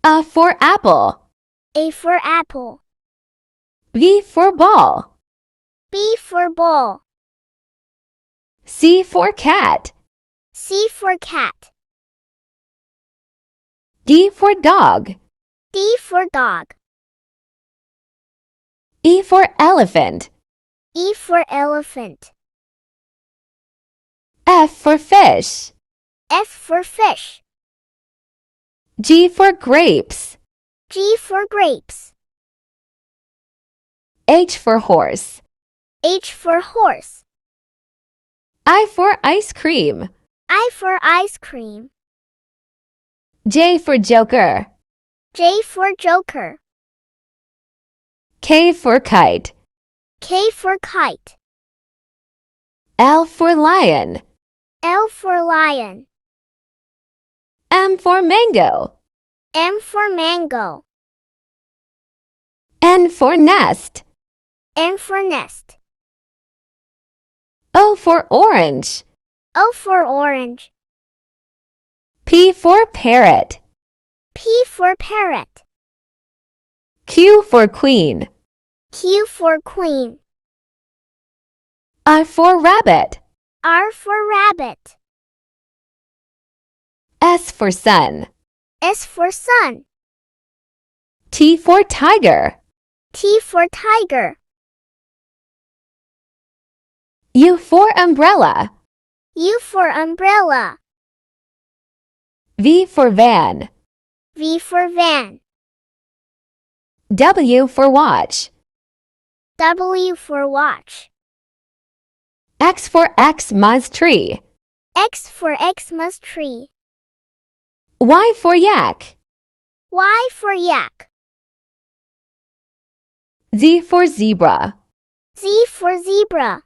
A for apple. A for apple. B for ball. B for ball. C for cat. C for cat. D for dog. D for dog. E for elephant. E for elephant. F for fish. F for fish. G for grapes. G for grapes. H for horse. H for horse. I for ice cream. I for ice cream. J for joker. J for joker. K for kite. K for kite. L for lion. L for lion. M for mango. M for mango. N for nest. N for nest. O for orange. O for orange. P for parrot. P for parrot. Q for queen. Q for queen. R for rabbit. R for rabbit. S for sun. S for sun. T for tiger. T for tiger. U for umbrella. U for umbrella. V for van. V for van. W for watch. W for watch. X for Xmas tree. X for Xmas tree. Y for yak. Y for yak. Z for zebra. Z for zebra.